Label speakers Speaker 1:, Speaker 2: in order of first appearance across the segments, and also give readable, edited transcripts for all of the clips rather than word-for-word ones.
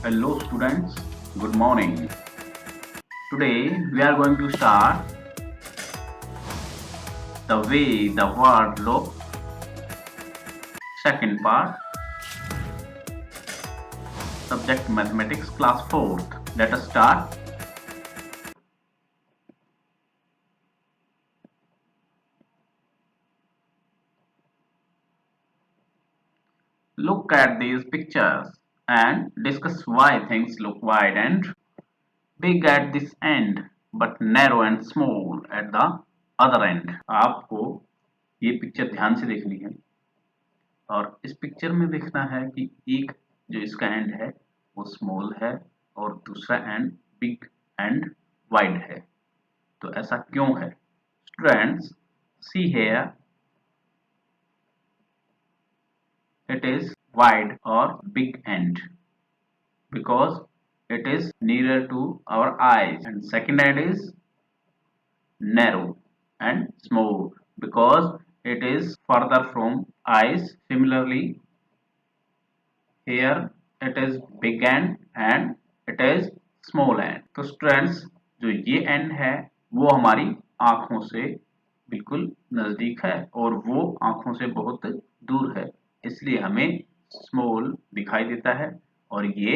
Speaker 1: Hello students, good morning. Today we are going to start the way the world looks. Second part, subject mathematics class 4th. Let us start. Look at these pictures and discuss why things look wide and big at this end but narrow and small at the other end. आपको ये picture ध्यान से देखनी है और इस picture में देखना है कि एक जो इसका एंड है वो स्मॉल है और दूसरा एंड बिग एंड वाइड है। तो ऐसा क्यों है? Students, see here, it is wide or big end because it is nearer to our eyes, and second end is narrow and small because it is further from eyes. Similarly, here it is big end and it is small end. तो students, जो ये and है वो हमारी आंखों से बिल्कुल नजदीक है और वो आंखों से बहुत दूर है, इसलिए हमें स्मॉल दिखाई देता है और ये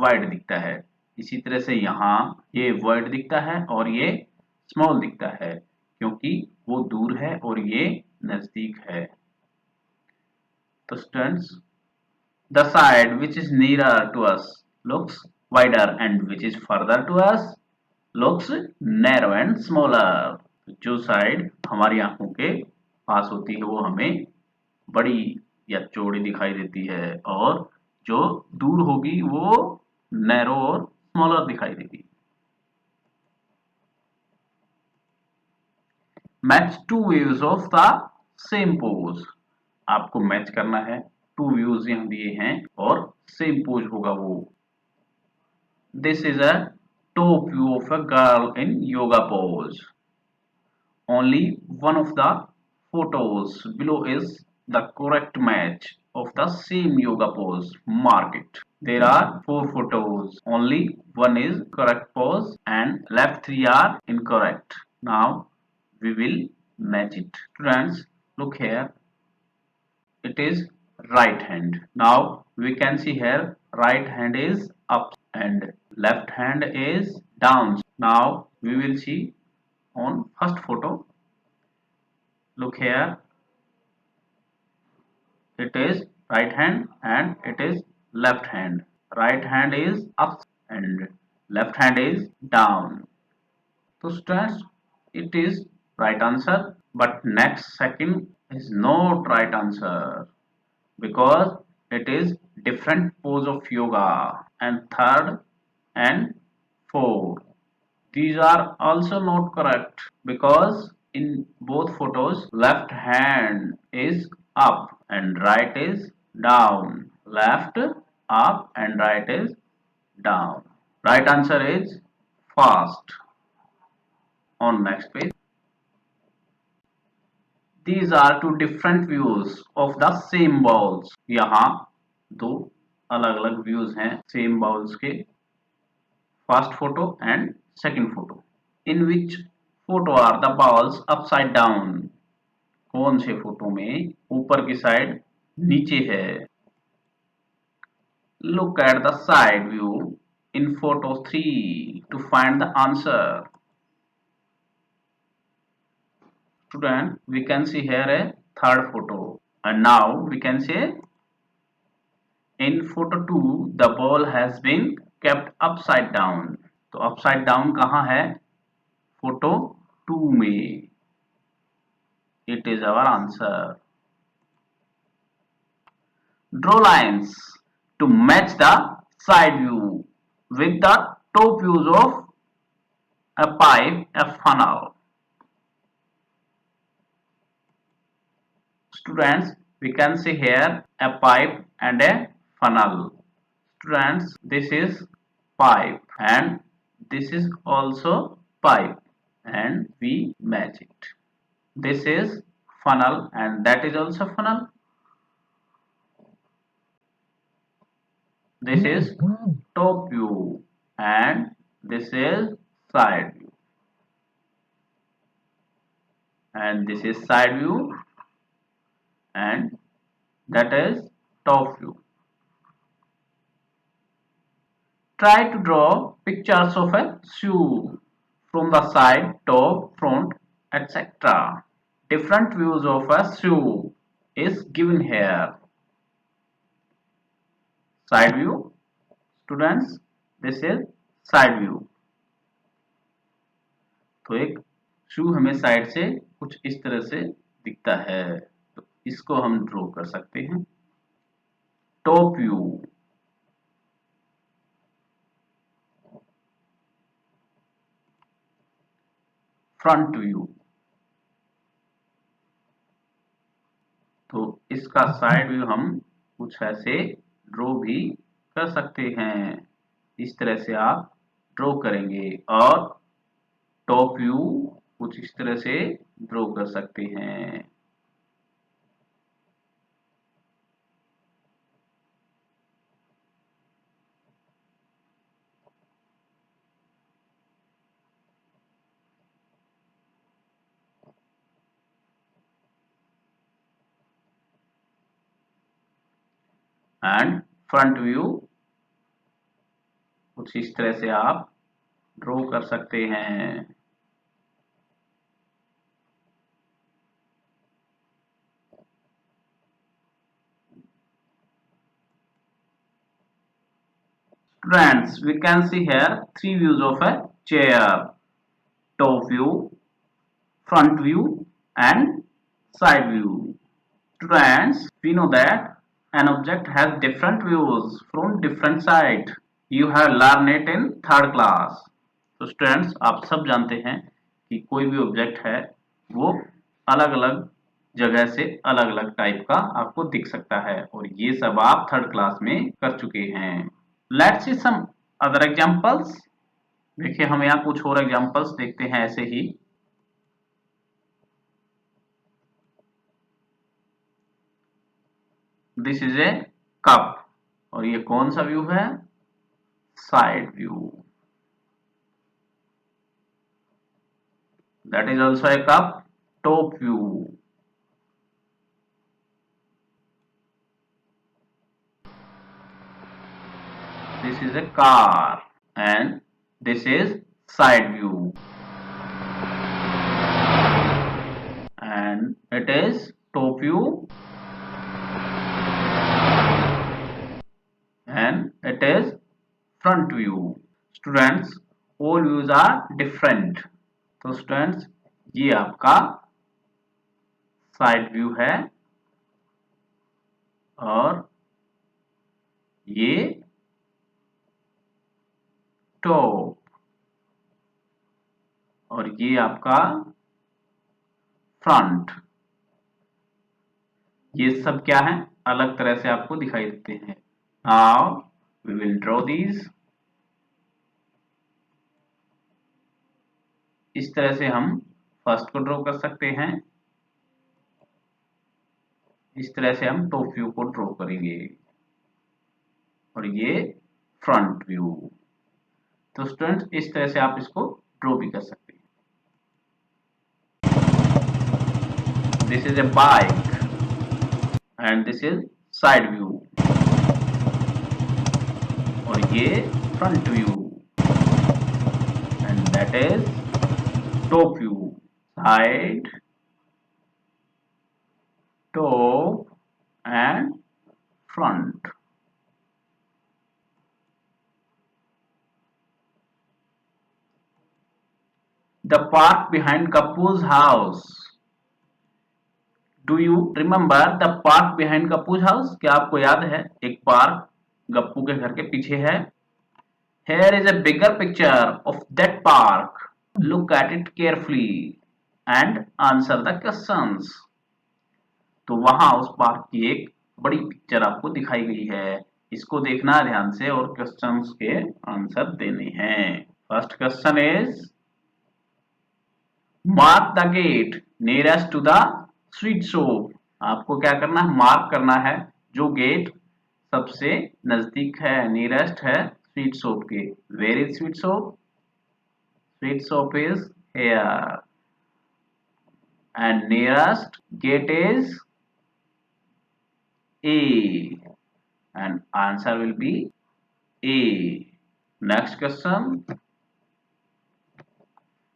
Speaker 1: वाइड दिखता है। इसी तरह से यहाँ ये वाइड दिखता है और ये स्मॉल दिखता है क्योंकि वो दूर है और ये नजदीक है। तो students, the side which is nearer to us looks wider and which is further to us looks narrow and smaller. जो साइड हमारी आंखों के पास होती है वो हमें बड़ी या चौड़ी दिखाई देती है और जो दूर होगी वो नैरो और स्मॉलर दिखाई देगी। Match to views of the same pose. आपको मैच करना है, टू व्यूज यहां दिए हैं और सेम पोज होगा वो। This is a top view of a girl in yoga pose. Only one of the photos below is the correct match of the same yoga pose. Mark it. There are 4 photos. Only one is correct pose and left 3 are incorrect. Now we will match it. Students, look here. It is right hand. Now we can see here right hand is up and left hand is down. Now we will see on first photo. Look here, it is right hand and it is left hand. Right hand is up and left hand is down. So students, it is right answer, but next second is not right answer because it is different pose of yoga, and third and fourth, these are also not correct because in both photos left hand is up and right is down, left up and right is down. Right answer is first. On next page, these are two different views of the same balls. यहाँ दो अलग अलग views हैं same balls के, first photo and second photo. In which photo are the balls upside down? कौन से photo में ऊपर की साइड नीचे है? Look at the side view in photo 3 to find the answer. Student, we can see here a third photo, and now we can say in photo 2 the ball has been kept upside down. तो upside down कहाँ है? Photo 2 में. It is our answer. Draw lines to match the side view with the top views of a pipe, a funnel. Students, we can see here a pipe and a funnel. Students, this is pipe and this is also pipe and we match it. This is funnel and that is also funnel. this is top view, and this is side view, and this is side view, and that is top view. Try to draw pictures of a shoe from the side, top, front, etc. Different views of a shoe is given here. Side view, students, this is side view. तो एक शू हमें side से कुछ इस तरह से दिखता है, तो इसको हम ड्रॉ कर सकते हैं. टॉप व्यू, फ्रंट व्यू, तो इसका साइड व्यू हम कुछ ऐसे ड्रॉ भी कर सकते हैं. इस तरह से आप ड्रॉ करेंगे, और टॉप व्यू कुछ इस तरह से ड्रॉ कर सकते हैं. एंड फ्रंट व्यू कुछ इस तरह से आप ड्रॉ कर सकते हैं. Friends, we can see here three views of a chair: top view, front view, and side view. Friends, we know that an object has different views from different sides. You have learned it in third class. तो students, आप सब जानते हैं कि कोई भी object है वो अलग अलग जगह से अलग अलग टाइप का आपको दिख सकता है, और ये सब आप थर्ड क्लास में कर चुके हैं. Let's see some other examples. देखिए, हम यहाँ कुछ और एग्जांपल्स देखते हैं ऐसे ही. दिस इज ए कप, और ये कौन सा व्यू है? Side view. That is also a cup, top view. This is a car, and this is side view, and it is top view, and it is front view. Students, all views are different. तो students, ये आपका side view है, और ये top, और ये आपका front. ये सब क्या है? अलग तरह से आपको दिखाई देते हैं. Now we will draw these. इस तरह से हम फर्स्ट को ड्रॉ कर सकते हैं. इस तरह से हम टॉप व्यू को ड्रॉ करेंगे, और ये फ्रंट व्यू. तो स्टूडेंट्स, इस तरह से आप इसको ड्रॉ भी कर सकते हैं. This is A bike, and this is side view, और ये front view, and that is top view. Side, top, and front. The park behind Kapoor's house. Do you remember the park behind Kapoor's house? क्या आपको याद है एक park Gappu के घर के पीछे है? Here is a bigger picture of that park. Look at it carefully and answer the questions. तो वहां उस पार्क की एक बड़ी पिक्चर आपको दिखाई गई है. इसको देखना ध्यान से और क्वेश्चंस के आंसर देने हैं. First question is, mark the gate nearest to the sweet shop. आपको क्या करना है? मार्क करना है जो गेट सबसे नजदीक है, नियरेस्ट है स्वीट शॉप के। Where is sweet shop? Sweet shop is here and nearest gate is A and answer will be A. Next question.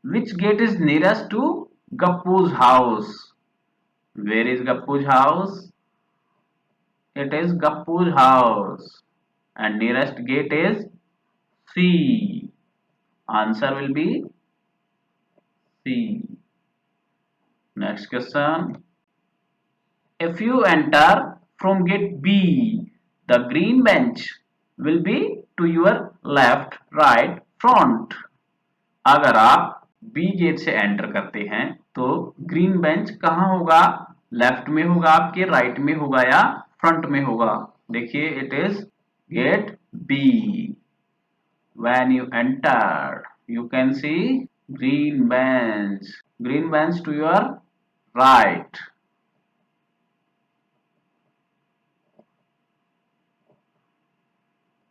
Speaker 1: Which gate is nearest to Gappu's house? Where is Gappu's house? It is Gappu's house and nearest gate is C. Answer will be C. Next question. If you enter from gate B, the green bench will be to your left, right, front. अगर आप B gate से enter करते हैं तो green bench कहाँ होगा? Left में होगा आपके, राइट में होगा या फ्रंट में होगा? देखिए it is gate B. When you enter, you can see green bench to your right.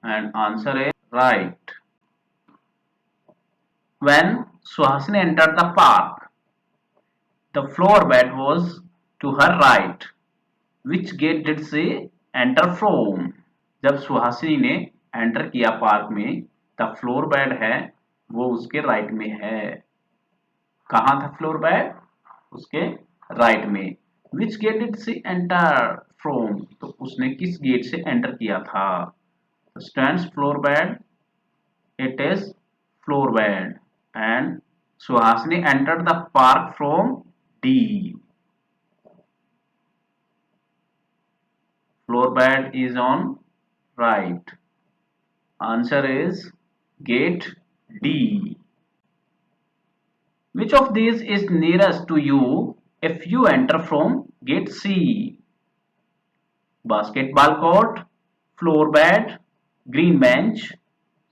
Speaker 1: And answer is right. When Suhasini entered the park, the floor bed was to her right. Which gate did she enter from? जब सुहासिनी ने enter किया park में, the floor bed है वो उसके right में है. कहाँ था फ्लोर बेड? उसके राइट में. Which gate did she enter from? तो उसने किस गेट से एंटर किया था? Students, floor bed, it is floor bed and Suhasini entered the park from D. Floor bed is on right. Answer is gate D. Which of these is nearest to you if you enter from gate C? Basketball court, floor bed, green bench,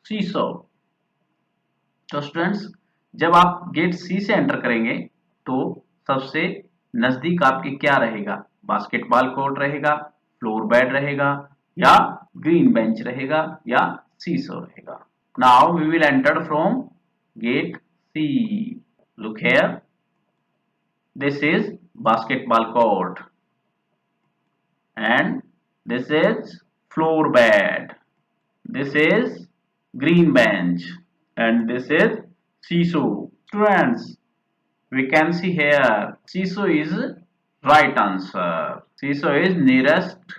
Speaker 1: seesaw. तो students, जब आप gate सी से enter करेंगे तो सबसे नजदीक आपके क्या रहेगा? बास्केटबॉल कोर्ट रहेगा, फ्लोर बेड रहेगा, या ग्रीन बेंच रहेगा, या सीसो रहेगा. Now we will enter from gate C. Look here, this is basketball court and this is floor bed, this is green bench and this is seesaw. Students, we can see here seesaw is right answer. Seesaw is nearest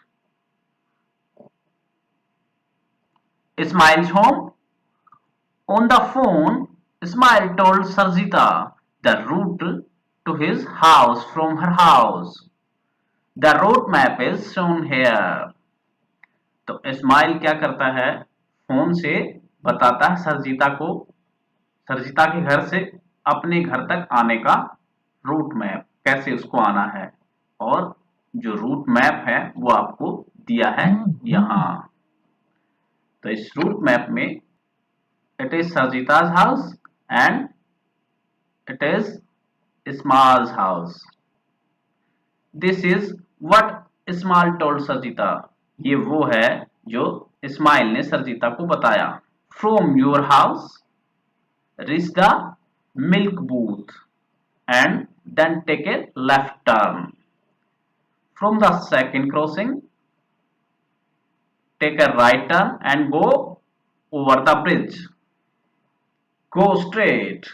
Speaker 1: Ismail's home. On the phone, Ismail told Sarjita the route to his house from her house. The route map is shown here. तो इस्माइल क्या करता है? Phone से बताता है सरजीता को, सरजीता के घर से अपने घर तक आने का रूट मैप, कैसे उसको आना है. और जो रूट मैप है वो आपको दिया है यहाँ. तो इस रूट मैप में it is Sarjita's house and it is Ismail's house. This is what Ismail told Sarjita. ये वो है जो इस्माइल ने सरजीता को बताया. From your house reach the milk booth and then take a left turn. From the second crossing, take a right turn and go over the bridge. Go straight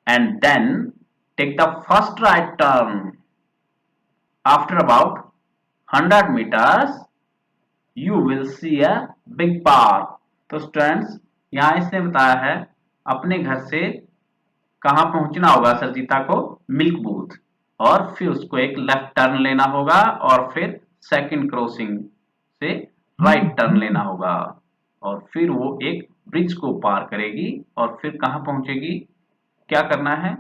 Speaker 1: and then take the first right turn. After about 100 meters, you will see a big park. तो students, यहाँ इसने बताया है अपने घर से कहां पहुंचना होगा सरजीता को? Milk booth. और फिर उसको एक लेफ्ट टर्न लेना होगा और फिर सेकंड क्रॉसिंग से राइट टर्न लेना होगा और फिर वो एक ब्रिज को पार करेगी और फिर कहां पहुंचेगी? क्या करना है?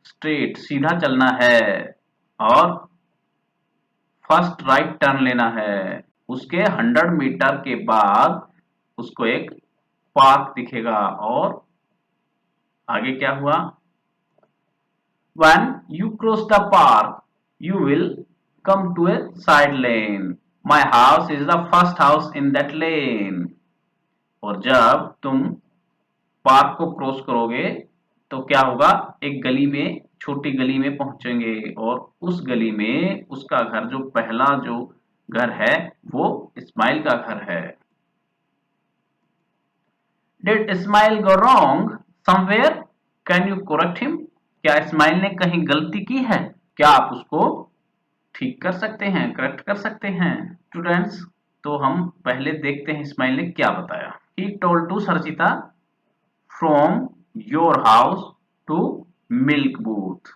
Speaker 1: स्ट्रेट, सीधा चलना है और फर्स्ट राइट टर्न लेना है. उसके 100 मीटर के बाद उसको एक पार्क दिखेगा. और आगे क्या हुआ? When you cross the park, you will come to a side lane. My house is the first house in that lane. और जब तुम पार्क को क्रॉस करोगे तो क्या होगा, एक गली में, छोटी गली में पहुंचेंगे और उस गली में उसका घर, जो पहला जो घर है वो इस्माइल का घर है। Did Ismail go wrong somewhere, can you correct him, क्या इस्माइल ने कहीं गलती की है, क्या आप उसको ठीक कर सकते हैं, करेक्ट कर सकते हैं। स्टूडेंट्स, तो हम पहले देखते हैं इस्माइल ने क्या बताया। He told to Sarjita from your house to milk booth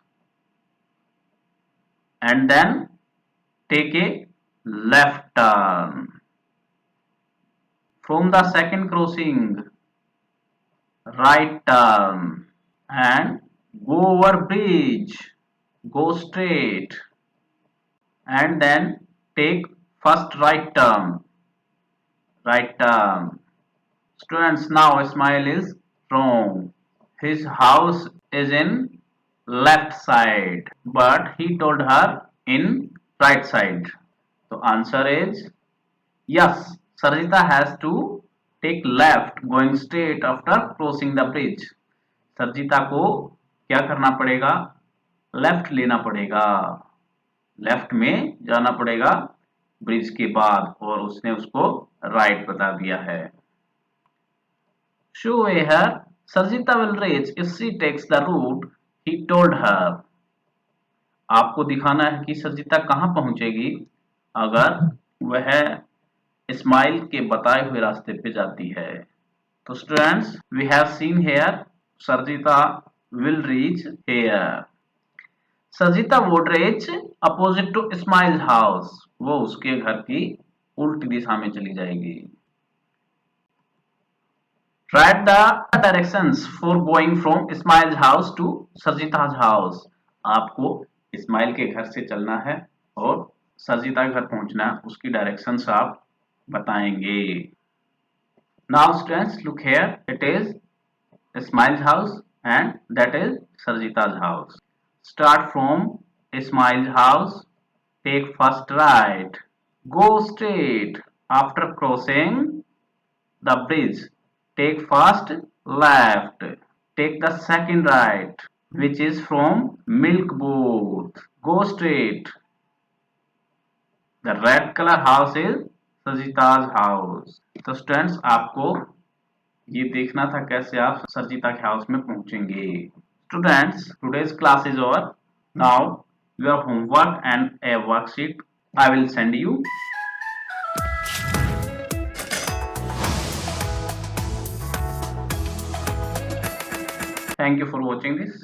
Speaker 1: and then take a left turn. From the second crossing, right turn and go over bridge, go straight and then take first right turn, right turn. Students, now Ismail is wrong. His house is in left side, but he told her in right side. So answer is yes. Sarjita has to take left, going straight after crossing the bridge. सरजिता को क्या करना पड़ेगा, left लेना पड़ेगा, left में जाना पड़ेगा bridge के बाद, और उसने उसको राइट बता दिया है। Show her Sarjita will reach if she takes the route he told her. आपको दिखाना है कि सर्जिता कहाँ पहुंचेगी अगर वह इस्माइल के बताए हुए रास्ते पे जाती है। तो students, we have seen here Sarjita will reach here. Sarjita would reach opposite to Ismail house, वो उसके घर की उल्टी दिशा में चली जाएगी। Write the directions for going from Ismail's house to Sarjita's house. आपको इस्माइल के घर से चलना है और सर्जिता के घर पहुंचना है, उसकी डायरेक्शंस आप बताएंगे। Now students, look here. It is Ismail's house and that is Sarjita's house. Start from Ismail's house. Take first right. Go straight. After crossing the bridge, take first left, take the second right, which is from milk booth, go straight. The red color house is Sarjita's house. तो students, आपको ये देखना था कैसे आप सर्जिता के house में पहुंचेंगे। Students, today's class is over. Now your homework and a worksheet I will send you. Thank you for watching this.